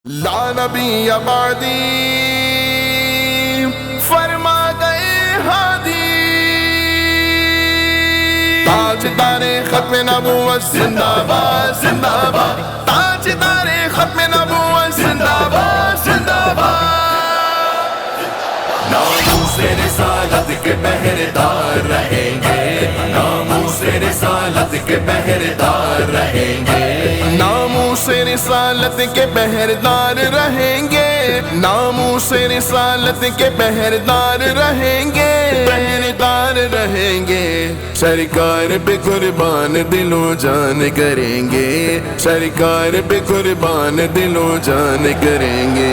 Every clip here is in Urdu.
لا نبی بعدی فرما گئے ہادی، تاجدار ختم نبوت زندہ باد زندہ باد، تاجدار ختم نبوت زندہ باد زندہ باد۔ ناموس رسالت کے پہرےدار رہیں گے، ناموس رسالت کے پہرےدار رہیں گے، ناموس رسالت کے پہرےدار رہیں گے، ناموس رسالت کے پہرےدار رہیں گے، پہرےدار رہیں گے، سرکار پہ قربان دل و جان کریں گے، سرکار پہ قربان دل و جان کریں گے۔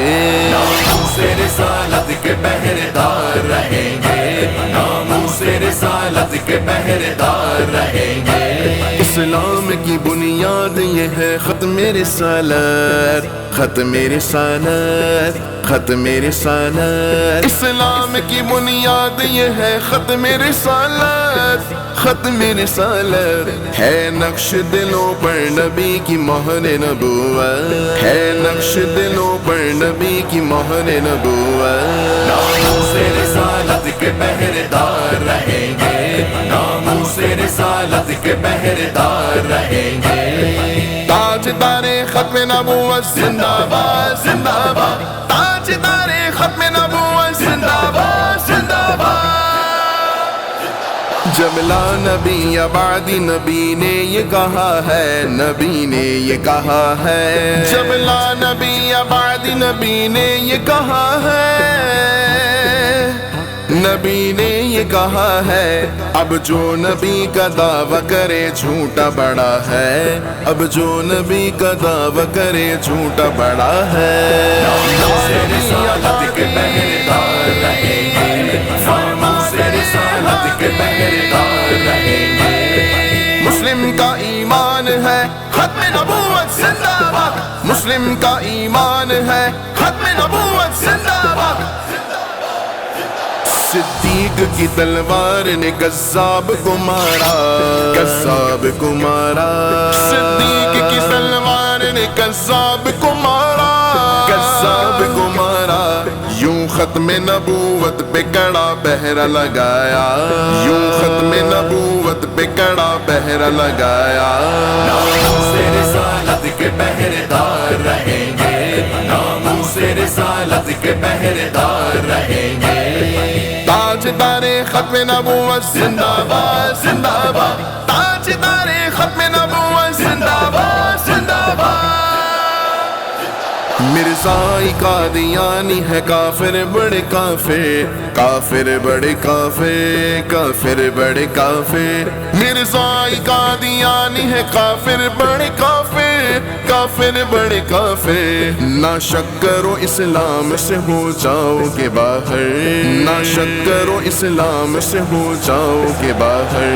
ناموس رسالت کے پہرےدار رہیں گے، ناموس رسالت کے پہرےدار رہیں گے۔ اسلام کی بنیاد یہ ہے ختم رسالت، ختم رسالت، ختم رسالت۔ اسلام کی بنیاد یہ ہے ختم رسالت، ختم رسالت۔ ہے نقش دلوں پر نبی کی مہر نبوت، ہے نقش دلوں پر نبی کی مہر نبوت۔ ناموس رسالت کے پہرےدار رہیں گے، ناموس رسالت کے پہرےدار رہیں گے۔ تاجدار ختم نبوت زندہ باد زندہ باد، تاجدار ختم نبوت زندہ باد زندہ باد۔ جب لا نبی بعدی نبی نے یہ کہا ہے، نبی نے یہ کہا ہے، جب لا نبی بعدی نبی نے یہ کہا ہے، نبی نے یہ کہا ہے، اب جو نبی کا دعویٰ کرے جھوٹا بڑا ہے، اب جو نبی کا دعویٰ کرے جھوٹا بڑا ہے۔ ناموس رسالت کے پہرےدار رہیں گے، ناموس رسالت کے پہرےدار رہیں گے۔ مسلم کا ایمان ہے ختم نبوت زندہ باد، مسلم کا ایمان ہے ختم نبوت زندہ باد۔ صدیق کی تلوار نے قذاب کو مارا، قذاب کو مارا، صدیق کی تلوار نے قذاب کو مارا، قذاب کو مارا۔ یوں ختم نبوت پہ کڑا پہرا لگایا، یوں ختم نبوت پہ کڑا پہرا لگایا۔ ناموس رسالت کے پہرےدار رہیں گے، ناموس رسالت کے پہرےدار رہیں گے۔ تاجدار ختم نبوت زندہ باد زندہ باد، تاجدار ختم نبوت زندہ باد زندہ باد۔ مرزائی قادیانی ہے کافر بڑے کافر، کافر بڑے کافر، کافر بڑے کافر۔ مرزائی قادیانی ہے کافر بڑے کافر، کافر بڑے کافر۔ نہ شک کرو اسلام سے ہو جاؤ گے باہر، نہ شک کرو اسلام سے ہو جاؤ گے باہر۔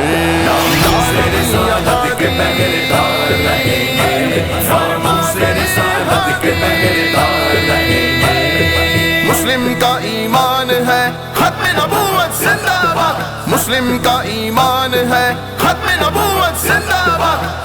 ناموس رسالت کے پہرےدار رہیں گے، ناموس رسالت کے پہرےدار رہیں گے۔ مسلم کا ایمان ہے ختم نبوت زندہ باد، مسلم کا ایمان ہے ختم نبوت زندہ باد۔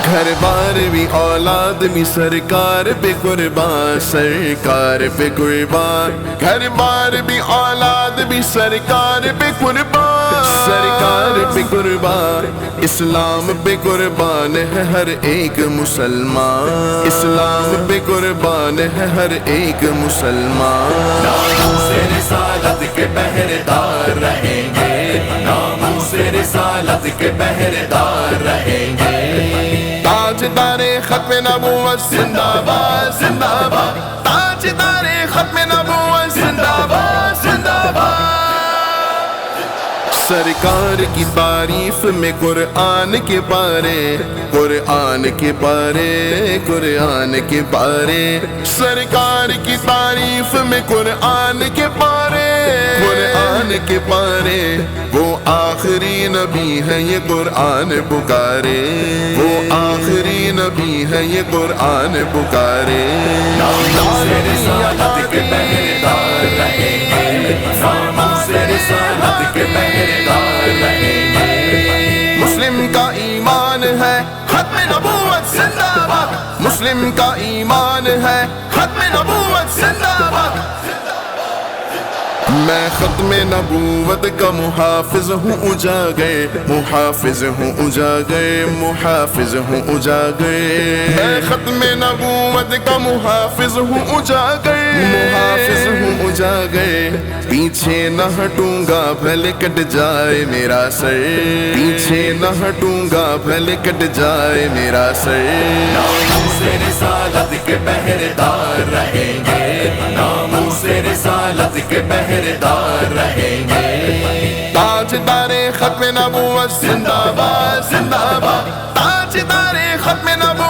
گھر بار بھی اولاد بھی سرکار پہ قربان، سرکار پہ قربان، گھر بار بھی اولاد بھی سرکار پہ قربان، سرکار پہ قربان۔ اسلام پہ قربان ہے ہر ایک مسلمان، اسلام پہ قربان ہے ہر ایک مسلمان۔ ناموس رسالت کے پہرےدار رہیں گے، ناموس رسالت کے پہرےدار رہیں گے۔ تاجدار ختم نبوت زندہ باد زندہ باد، تاجدار ختم نبوت زندہ باد زندہ باد۔ سرکار کی تعریف میں قرآن کے پارے، قرآن کے پارے، قرآن کے پارے۔ سرکار کی تعریف میں قرآن کے پارے، قرآن کے پارے۔ وہ آخری نبی ہے یہ قرآن پکارے، وہ آخری نبی ہے یہ قرآن پکارے۔ ناموس رسالت کے پہرےدار رہیں گے، ناموس رسالت کے پہرےدار رہیں گے۔ مسلم کا ایمان ہے ختم نبوت زندہ باد، مسلم کا ایمان ہے ختم نبوت زندہ باد میں ختم نبوت کا محافظ ہوں اجاگر محافظ ہوں اجاگر محافظ ہوں اجاگر میں ختم نبوت کا محافظ ہوں اجاگر محافظ ہوں اجاگر پیچھے نہ ہٹوں گا بھلے کٹ جائے میرا سر پیچھے نہ ہٹوں گا بھلے کٹ جائے میرا سر ناموس رسالت کے پہرےدار رہیں گے ناموس رسالت کے پہرےدار رہیں گے تاجدار ختم نبوت زندہ باد زندہ باد تاجدار ختم نبوت